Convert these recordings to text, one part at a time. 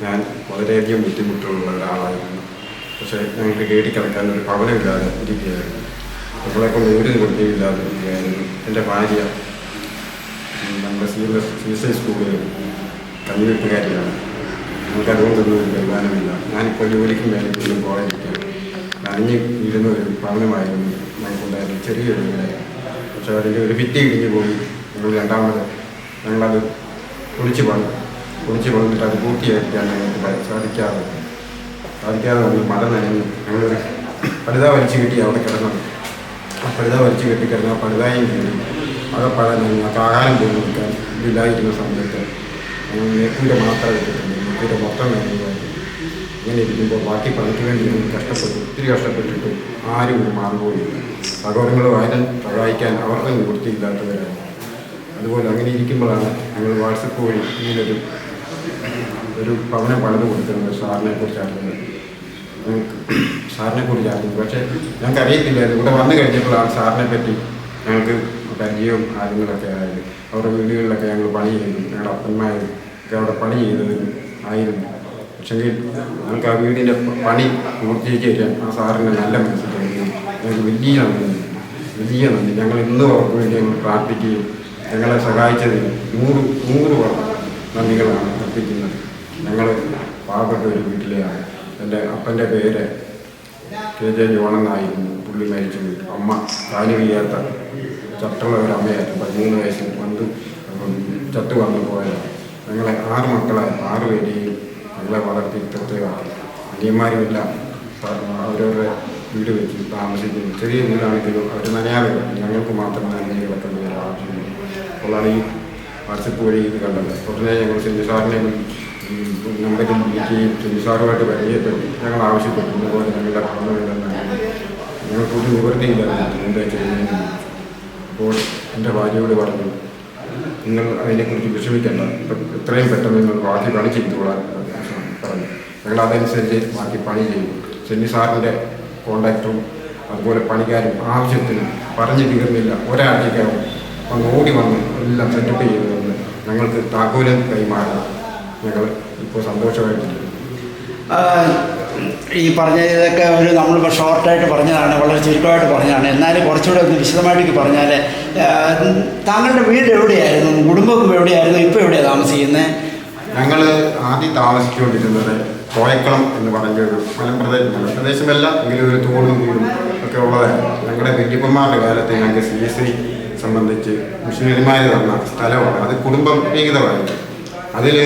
ഞാൻ വളരെയധികം ബുദ്ധിമുട്ടുള്ള ഒരാളായിരുന്നു. പക്ഷേ ഞങ്ങൾക്ക് കയറ്റിക്കിടക്കാൻ ഒരു ഭവനമില്ലാതെ ഇരിക്കുകയായിരുന്നു. നമ്മളെക്കൊണ്ട് ഒരു നിവൃത്തിയില്ലാതെ ഇരിക്കുകയായിരുന്നു. എൻ്റെ ഭാര്യ നമ്മുടെ CSI സ്കൂളിൽ കഞ്ഞിവെപ്പുകാരിയാണ്. നമുക്ക് അതുകൊണ്ടൊന്നും ഒരു വരുമാനമില്ല. ഞാനിപ്പോൾ ജോലിക്കും വേലയ്ക്കൊന്നും പോകാതിരിക്കുകയാണ്. അഞ്ഞ് ഇരുന്ന ഒരു ഭവനമായിരുന്നു ഞങ്ങൾക്കുണ്ടായിരുന്നു, ചെറിയൊരു വീട്. പക്ഷേ അതിൻ്റെ ഒരു ഭിത്തി ഇടിഞ്ഞു പോയി. രണ്ടാമത് ഞങ്ങളത് പൊളിച്ച് പണിതിട്ട് അത് പൂർത്തിയാക്കാൻ ഞങ്ങൾക്ക് സാധിക്കാതെ വന്ന് മഴ നനഞ്ഞു. ഞങ്ങളൊരു പടുത വലിച്ചു കെട്ടി അവിടെ കിടന്നത്. ആ പടുത വലിച്ചു കെട്ടി കിടന്ന ആ പടുതായും കയറി അകപ്പാടെ ഞങ്ങൾക്ക് ആഹാരം പോലും കൊടുക്കാൻ ഇതില്ലാതിരുന്ന സമയത്ത് ഞങ്ങൾ നെക്കൂര മാത്രം ഇട്ടിട്ടുണ്ട്. നെക്കൂര മൊത്തം നനയുമായിരുന്നു. ഇങ്ങനെ ഇരിക്കുമ്പോൾ ബാക്കി പണിക്ക് വേണ്ടി ഞങ്ങൾ ഒത്തിരി കഷ്ടപ്പെട്ടിട്ട് ആരും ഒരു മാർഗവുമില്ല. സഹോദരങ്ങൾ ആരും സഹായിക്കാൻ അവർക്ക് നിവൃത്തിയില്ലാത്തവരാണ്. അതുപോലെ അങ്ങനെ ഇരിക്കുമ്പോഴാണ് ഞങ്ങൾ വാട്സപ്പ് വഴി ഇങ്ങനൊരു ഭവനം പണിത് കൊടുക്കുന്നത് സാറിനെക്കുറിച്ച് അറിഞ്ഞത്. പക്ഷേ ഞങ്ങൾക്ക് അറിയത്തില്ലായിരുന്നു. ഇവിടെ വന്നു കഴിഞ്ഞപ്പോഴാണ് സാറിനെ പറ്റി ഞങ്ങൾക്ക് പരിചയവും കാര്യങ്ങളൊക്കെ ആയത്. അവരുടെ വീടുകളിലൊക്കെ ഞങ്ങൾ പണി ചെയ്തു. ഞങ്ങളുടെ അപ്പന്മാരും ഒക്കെ അവിടെ പണി ചെയ്തതിന് ആയിരുന്നു. പക്ഷെങ്കിൽ ഞങ്ങൾക്ക് ആ വീടിൻ്റെ പണി പൂർത്തീകരിച്ച് തരാൻ ആ സാറിൻ്റെ നല്ല മനസ്സിൽ തോന്നി. ഞങ്ങൾക്ക് വലിയ നന്ദി. ഞങ്ങൾ ഇന്നും അവർക്ക് വേണ്ടി ഞങ്ങൾ പ്രാർത്ഥിക്കുകയും ഞങ്ങളെ സഹായിച്ചതിന് 100 നന്ദികളാണ് അർപ്പിക്കുന്നത്. ഞങ്ങൾ പാവപ്പെട്ട ഒരു വീട്ടിലെയാണ്. എൻ്റെ അപ്പൻ്റെ പേര് KJ ജോണെന്നായിരുന്നു. പുള്ളി മരിച്ചു പോയി. അമ്മ കാല് വയ്യാത്ത ചട്ടുള്ള ഒരു അമ്മയായിരുന്നു. 13 വയസ്സിൽ ചട്ട് വന്നു പോയതാണ്. ഞങ്ങളെ 6 മക്കളായി 6 പേരെയും ഞങ്ങളെ വളർത്തി ഇത്രത്തേക്കാണ്. അനിയന്മാരുമെല്ലാം അവരവരുടെ വീട് വെച്ച് താമസിക്കുന്നു. ചെറിയ വീടാണെങ്കിലും അവർ നനയാതെ കിടക്കും. ഞങ്ങൾക്ക് മാത്രം നനഞ്ഞ് കിടക്കേണ്ട ഒരു ആവശ്യമില്ല. അപ്പോഴാണ് ഈ വാട്സപ്പ് വഴി ഇത് കണ്ടത്. ഉടനെ ഞങ്ങൾ സെഞ്ചു സാറിനെ നമ്പറിൽ വിളിക്കുകയും സെഞ്ചു സാറുമായിട്ട് പരിചയപ്പെട്ടു. ഞങ്ങൾ ആവശ്യപ്പെട്ടു ഇതുപോലെ ഞങ്ങളുടെ ഭവനമില്ലെന്ന്. ഞങ്ങൾക്കൊരു നിവൃത്തിയില്ലായിരുന്നു എന്താ ചെയ്യുന്നതിന്. അപ്പോൾ എൻ്റെ ഭാര്യയോട് പറഞ്ഞു, നിങ്ങൾ അതിനെക്കുറിച്ച് വിഷമിക്കേണ്ട, ഇപ്പം എത്രയും പെട്ടെന്ന് നിങ്ങൾ ബാക്കി പണി ചെയ്തുകൊള്ളാൻ പറഞ്ഞു. ഞങ്ങൾ അതനുസരിച്ച് ബാക്കി പണി ചെയ്തു. സെഞ്ചു സാറിൻ്റെ കോണ്ടാക്റ്റും അതുപോലെ പണിക്കാരും ആവശ്യത്തിന് പറഞ്ഞു തീർന്നില്ല. ഒരാഴ്ചയ്ക്കാവും ഓടി വന്ന് എല്ലാം സെറ്റപ്പ് ചെയ്ത് തന്ന് ഞങ്ങൾക്ക് താക്കോലും കൈമാറി ഞങ്ങൾ ഇപ്പോൾ സന്തോഷമായിട്ടിരിക്കുന്നു. ഈ പറഞ്ഞതൊക്കെ നമ്മളിപ്പോൾ ഷോർട്ടായിട്ട് പറഞ്ഞതാണ്, വളരെ ചുരുക്കമായിട്ട് പറഞ്ഞതാണ്. എന്നാലും കുറച്ചുകൂടെ ഒന്ന് വിശദമായിട്ട് പറഞ്ഞാൽ, താങ്കളുടെ വീട് എവിടെയായിരുന്നു, കുടുംബം എവിടെയായിരുന്നു, ഇപ്പോൾ എവിടെയാണ് താമസിക്കുന്നത്? ഞങ്ങൾ ആദ്യം താമസിച്ചുകൊണ്ടിരുന്നത് കോയക്കുളം എന്ന് പറഞ്ഞൊരു മലപ്രദേശമല്ല എങ്കിലും ഒരു തൂണും വീടും ഒക്കെ ഉള്ളതായിരുന്നു. ഞങ്ങളുടെ വല്യപ്പന്മാരുടെ കാലത്ത് ഞങ്ങൾക്ക് CSI സംബന്ധിച്ച് മിഷനറിമാർ തന്ന സ്ഥലമാണ്. അത് കുടുംബവിഹിതമായിരുന്നു. അതിൽ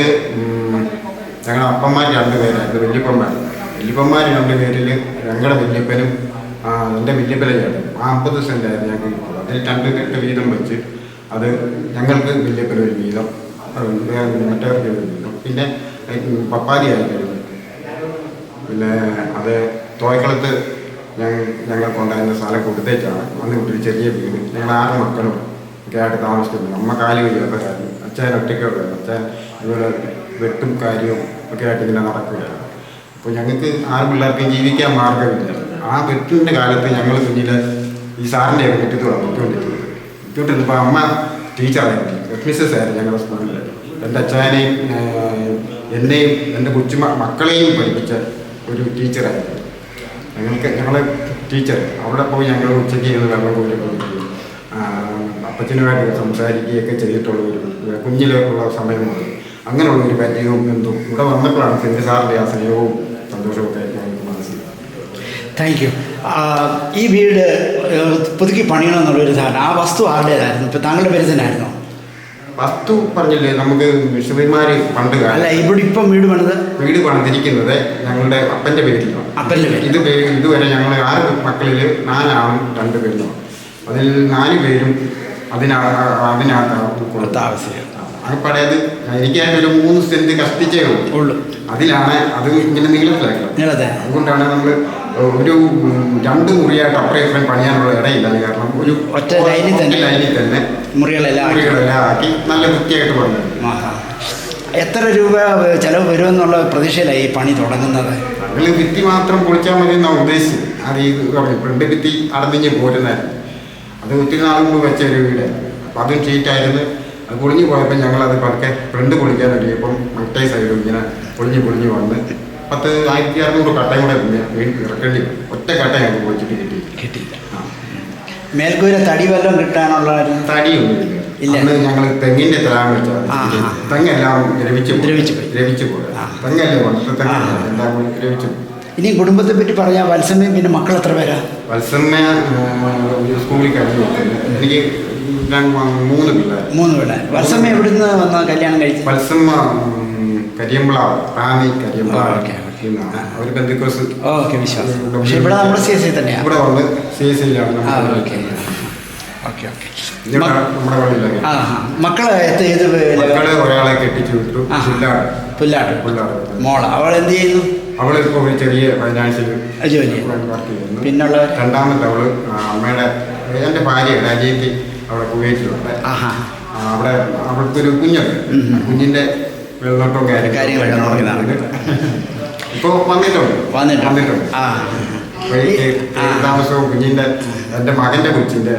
ഞങ്ങളുടെ അപ്പന്മാർ 2 പേരായിരുന്നു. വല്യപ്പന്മാർ 2 പേരിൽ ഞങ്ങളുടെ വല്യപ്പനും എൻ്റെ വല്യപ്പനെ ചേട്ടൻ 50 സെൻറ്റായിരുന്നു ഞങ്ങൾക്ക് കിട്ടുന്നത്. അതിൽ 2 കെട്ട് വീതം വെച്ച് അത് ഞങ്ങൾക്ക് വല്യപ്പനൊരു വീതം, മറ്റവർക്ക് ഒരു വീതം, പിന്നെ പപ്പാതിയായി കഴിഞ്ഞു. പിന്നെ അത് തോയക്കുളത്ത് ഞങ്ങൾക്കുണ്ടായിരുന്ന സ്ഥലം കൊടുത്തേച്ചാണ് അന്ന് ഒരു ചെറിയ വീട്. ഞങ്ങൾ 6 മക്കളും ഒക്കെ ആയിട്ട് താമസിക്കുന്നത്. അമ്മ കാല് വയ്യാത്തവരായിരുന്നു. അച്ഛൻ ഒറ്റയ്ക്കുള്ളായിരുന്നു. അച്ഛൻ ഇതുപോലെ വെട്ടും കാര്യവും ഒക്കെ ആയിട്ട് ഇങ്ങനെ നടക്കുകയായിരുന്നു. അപ്പോൾ ഞങ്ങൾക്ക് 6 പിള്ളേർക്കും ജീവിക്കാൻ മാർഗമില്ല. ആ വെട്ടിൻ്റെ കാലത്ത് ഞങ്ങൾ കുഞ്ഞിൽ ഈ സാറിൻ്റെ മുറ്റത്തോടാണ് വിട്ടുകൊണ്ടിരുന്നപ്പോൾ അമ്മ ടീച്ചറായിരുന്നു, മിസ്സസ് ആയിരുന്നു ഞങ്ങളുടെ സ്കൂളിൽ. എൻ്റെ അച്ഛനെയും എന്നെയും എൻ്റെ മക്കളെയും പഠിപ്പിച്ച ഒരു ടീച്ചറായിരുന്നു. ഞങ്ങളെ ടീച്ചർ അവിടെ പോയി ഞങ്ങൾ ഉച്ചയ്ക്ക് ചെയ്ത് വെള്ളം കോരി കൊടുക്കുകയും അപ്പച്ചനുമായിട്ട് സംസാരിക്കുകയൊക്കെ ചെയ്തിട്ടുള്ള ഒരു കുഞ്ഞിലേക്കുള്ള സമയം മുതൽ അങ്ങനെയുള്ള ഒരു പരിചയവും എന്തും ഇവിടെ വന്നപ്പോഴാണ് സെഞ്ചു സാറിൻ്റെ ആ സ്നേഹവും സന്തോഷവും ഒക്കെ ഞങ്ങൾക്ക് മനസ്സിലായി. Thank you. ഈ വീട് പുതുക്കി പണിയണമെന്നുള്ളൊരു ധാരണ, ആ വസ്തു ആരുടേതായിരുന്നു? ഇപ്പം താങ്കളുടെ പേര് തന്നെയായിരുന്നോ? വസ്തു പറഞ്ഞില്ലേ, നമുക്ക് മിഷണറിമാർ പണ്ട് അല്ല, ഇവിടെ ഇപ്പം വീട് പണിതിരിക്കുന്നത് ഞങ്ങളുടെ അപ്പൻ്റെ പേരിലാണ്. ഇതുവരെ ഞങ്ങൾ 6 മക്കളിൽ 4 ആണും 2 പെണ്ണും. അതിൽ 4 പേരും അതിനകത്ത് കൊടുത്ത ആവശ്യം. പഴയത് എനിക്കായിട്ട് ഒരു 3 സെൻറ്റ് കഷ്ടിച്ചേ ഉള്ളൂ. അതിലാണ് അത് ഇങ്ങനെ നീളത്തിലാക്കുന്നത്. അതുകൊണ്ടാണ് നമ്മൾ ഒരു 2 മുറിയായിട്ട് അപ്പുറം പണിയാനുള്ള ഇടയില്ല. കാരണം ഒരു ഒറ്റ ലൈനിൽ തന്നെ മുറികളെല്ലാം ആക്കി നല്ല വൃത്തിയായിട്ട് പണിതു. എത്ര രൂപ ചിലവ് വരുമെന്നുള്ള പ്രതീക്ഷയിലാണ് ഈ പണി തുടങ്ങുന്നത്? ഞങ്ങൾ ഭിത്തി മാത്രം പൊളിച്ചാൽ മതി എന്നാണ് ഉദ്ദേശിച്ചത്. അത് ഇത് പറഞ്ഞു ഫ്രണ്ട് ഭിത്തി അടഞ്ഞ് പോരുന്നായിരുന്നു. അത് ഒത്തിരി നാൾ മുമ്പ് വെച്ച ഒരു വീട്. അപ്പം അതും ഷീറ്റായിരുന്നു. അത് പൊളിഞ്ഞു പോയപ്പോൾ ഞങ്ങളത് പതുക്കെ ഫ്രണ്ട് പൊളിക്കാൻ ഒരുങ്ങിയപ്പം മറ്റേ സൈഡും ഇങ്ങനെ പൊളിഞ്ഞ് വന്ന് 1600 കട്ടയും കൂടെ ഇറക്കേണ്ടി ഒറ്റ കട്ട ഞങ്ങൾക്ക് പൊളിച്ചിട്ട് കിട്ടിയില്ല. മേൽക്കൂര തടി വല്ലതും കിട്ടാനുള്ള തടിയൊന്നുമില്ല. ഇന്ന് ഞങ്ങൾ തെങ്ങിന്റെ തരാൻ വെച്ചാൽ തെങ്ങെല്ലാം ദ്രവിച്ചു പോയി. തെങ്ങല്ലേ വന്നിട്ട് തെങ്ങെല്ലാം ദ്രവിച്ചു. ഇനി കുടുംബത്തെ പറ്റി പറഞ്ഞാൽ വത്സമ്മയും പിന്നെ മക്കൾ എത്ര പേരാ? വത്സമ്മ സ്കൂളിൽ കഴിഞ്ഞു. എനിക്ക് 3 പിള്ളേർ. വത്സമ്മ എവിടുന്ന് വന്ന കല്യാണം കഴിച്ചു? വത്സമ്മ കരിയമ്പ്ളാവ്, റാന്നി കരിയമ്പ്ളാവ്. അവർ ബന്ധുക്കോസ് ഇവിടെ നമ്മുടെ CSI തന്നെയാണ്. ഇവിടെ വന്ന് CSIയിലാണ് നമ്മുടെ പള്ളിയിലൊക്കെ. മക്കളെ ഒരാളെ കെട്ടിച്ചു വിട്ടു. പുല്ലാട് മോള് അവൾ എന്ത് ചെയ്യുന്നു? അവളിപ്പോ ഒരു ചെറിയ ഫൈനാൻഷ്യൽ ജോലി വർക്ക് ചെയ്യുന്നു. പിന്നുള്ള രണ്ടാമത്തെ അവള് അമ്മയുടെ എൻ്റെ ഭാര്യ രാജീവി അവിടെ കുവൈറ്റിലുണ്ട്. അവിടെ അവൾക്കൊരു കുഞ്ഞുണ്ട്. കുഞ്ഞിന്റെ വെള്ളത്തോട്ടവും കാര്യങ്ങളൊക്കെ ഇപ്പൊ വന്നിട്ടുണ്ട്. താമസവും കുഞ്ഞിന്റെ എൻ്റെ മകന്റെ കൊച്ചിന്റെ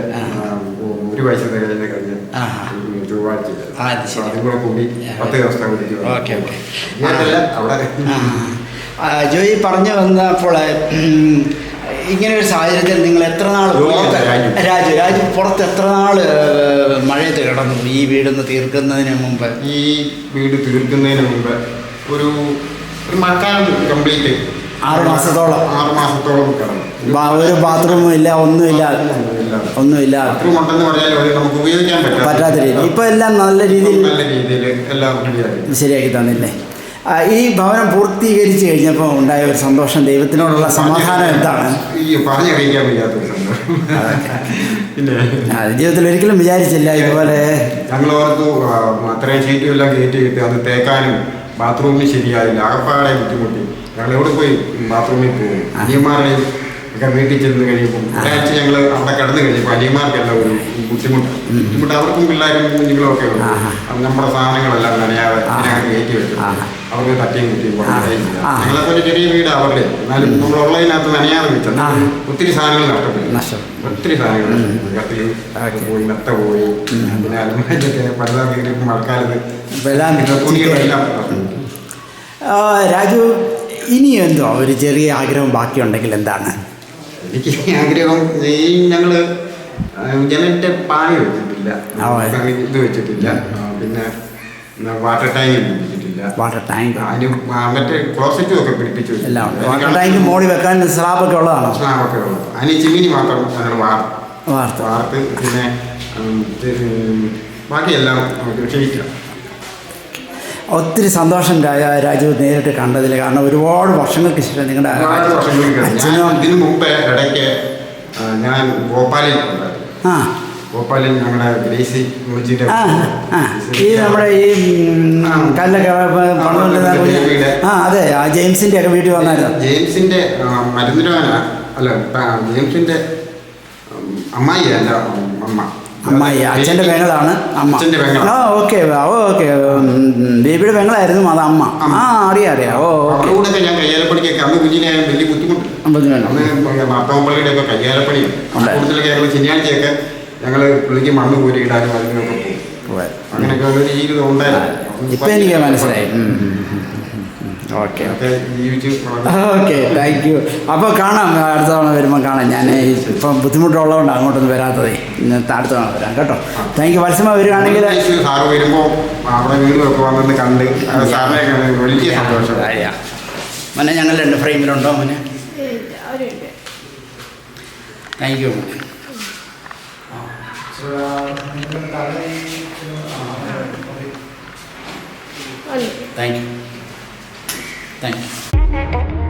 1 വയസ്സ് കഴിഞ്ഞ ചൊവ്വാഴ്ച അതും കൂടെ കൂടി 10 ദിവസത്തെ അവിടെ. ജോയി പറഞ്ഞു വന്നപ്പോൾ ഇങ്ങനെ ഒരു സാഹചര്യത്തിൽ നിങ്ങൾ എത്ര നാൾ രാജു പുറത്ത് എത്ര നാൾ മഴയത്ത് കിടന്നു? ഈ വീടൊന്ന് തീർക്കുന്നതിന് മുമ്പ് ഈ വീട് തീർക്കുന്നതിന് മുമ്പ് ഒരു മഴക്കാലം കംപ്ലീറ്റ് 6 മാസത്തോളം കിടന്നു. ഒരു ബാത്റൂമും ഇല്ല, ഒന്നുമില്ല. ബാത്റൂം ഉണ്ടെന്ന് പറഞ്ഞാൽ നമുക്ക് ഉപയോഗിക്കാൻ പറ്റാത്ത രീതി. ഇപ്പൊ എല്ലാം നല്ല രീതിയിൽ എല്ലാം ശരിയാക്കി തന്നില്ലേ? ഈ ഭവനം പൂർത്തീകരിച്ചു കഴിഞ്ഞപ്പോൾ ഉണ്ടായ ഒരു സന്തോഷം, ദൈവത്തിനോടുള്ള സമാധാനം എന്താണ്? പറഞ്ഞറിയിക്കാൻ വയ്യാത്തൊരു സന്തോഷം. ജീവിതത്തിൽ ഒരിക്കലും വിചാരിച്ചില്ല ഇതുപോലെ. ഞങ്ങൾ ഓർത്തു അത്രയും ഷീറ്റും എല്ലാം കയറ്റി കിട്ടി, അത് തേക്കാനും ബാത്റൂമിന് ശരിയായില്ല, ആകപ്പാടെ ബുദ്ധിമുട്ടി. ഞങ്ങൾ എവിടെ പോയി ബാത്റൂമിൽ പോകും. അനിയന്മാരുടെയും ഒക്കെ വീട്ടിൽ ചെന്ന് കഴിയുമ്പോൾ ഒരാഴ്ച ഞങ്ങൾ അവിടെ കിടന്നു കഴിയുമ്പോൾ അനിയന്മാർക്കെല്ലാം ഒരു ബുദ്ധിമുട്ട് അവർക്കും പിള്ളേരും കുഞ്ഞുങ്ങളും ഒക്കെ ഉണ്ട്. നമ്മുടെ സാധനങ്ങളെല്ലാം നനയാതെ ഇതിനകത്ത് കയറ്റി വെച്ചു. അവർക്ക് തട്ടിയും കുട്ടിയും ഞങ്ങളൊക്കെ ഒരു ചെറിയ വീട് അവരുടെ. എന്നാലും നമ്മളുള്ളതിനകത്ത് നനയാതെ വെച്ചാൽ ഒത്തിരി സാധനങ്ങൾ നഷ്ടപ്പെട്ടു. ഒത്തിരി സാധനങ്ങൾ കത്തിൽ പോയി, നത്ത പോയി, പിന്നെ അലുമാരിയൊക്കെ പലതാ കയറി മഴക്കാലത്ത് തുണികളെല്ലാം. രാജു, ഇനി എന്തോ ഒരു ചെറിയ ആഗ്രഹം ബാക്കിയുണ്ടെങ്കിൽ എന്താണ്? എനിക്ക് ആഗ്രഹം, ഞങ്ങൾ ജനലിൻ്റെ പായ വെച്ചിട്ടില്ല, ഇത് വെച്ചിട്ടില്ല, പിന്നെ വാട്ടർ ടാങ്ക് പിടിപ്പിച്ചിട്ടില്ല. അതിന് മറ്റേ ക്ലോസറ്റും ഒക്കെ പിടിപ്പിച്ചു. വാട്ടർ ടാങ്ക് മോളി വെക്കാൻ സ്ലാബൊക്കെ ഉള്ളതാണ്. അതിന് ചിമ്മിനി മാത്രം ഞങ്ങൾ വാർത്ത് പിന്നെ ബാക്കിയെല്ലാം ക്ഷയിക്കാം. ഒത്തിരി സന്തോഷം രാജു നേരിട്ട് കണ്ടതിൽ. കാരണം ഒരുപാട് വർഷങ്ങൾക്ക് ശേഷം നിങ്ങളുടെ ഇതിനു മുമ്പ് ഇടയ്ക്ക് ഞാൻ ഭോപ്പാലിൽ ഭോപ്പാലിൽ ഞങ്ങളുടെ ഗ്രേസി മുച്ചിൻ്റെ ഈ നമ്മുടെ ഈ കല്ലൊക്കെ അതെ, ആ ജെയിംസിൻ്റെ ഒക്കെ വീട്ടിൽ വന്നായിരുന്നു. ജെയിംസിൻ്റെ മരുന്നിടാന അല്ല, ജെയിംസിൻ്റെ അമ്മായി എൻ്റെ അമ്മായി, അച്ഛൻ്റെ പെങ്ങളാണ് അമ്മ. ഓക്കെ ബേബിയുടെ പെങ്ങളായിരുന്നു അത് അമ്മ. അറിയാം. ഓക്കെ. ഞാൻ കയ്യാലപ്പണിക്കൊക്കെ അന്ന് കുഞ്ഞിനെ വലിയ ബുദ്ധിമുട്ട്. അന്ന് മാർത്തോമ്പള്ളിയുടെ ഒക്കെ കയ്യാലപ്പണി കൂടുതലൊക്കെ ഞങ്ങൾ ശനിയാഴ്ചയൊക്കെ ഞങ്ങൾ പുള്ളിക്ക് മണ്ണ് കോരിയിടാനും അതിനൊക്കെ പോകും. അങ്ങനെയൊക്കെ ഉള്ള ജീവിതം ഉണ്ടായിരുന്നു. ഇപ്പം എനിക്ക് മനസ്സിലായി. Okay, thank you. അപ്പോൾ കാണാം, അടുത്ത തവണ വരുമ്പോൾ കാണാം. ഞാൻ ഇപ്പം ബുദ്ധിമുട്ടുള്ളതുകൊണ്ട് അങ്ങോട്ടൊന്നും വരാത്തതേ. ഇന്നത്തെ അടുത്ത തവണ വരാം കേട്ടോ. Thank you. വത്സമ വരികയാണെങ്കിൽ സാറ് വരുമ്പോൾ അവിടെ വീടുമൊക്കെ വന്നിട്ട് കണ്ട് സാറിനെ വലിയ സന്തോഷം. മോനെ ഞങ്ങൾ 2 ഫ്രെയിമിലുണ്ടോ മോനെ? Thank you. Thank you.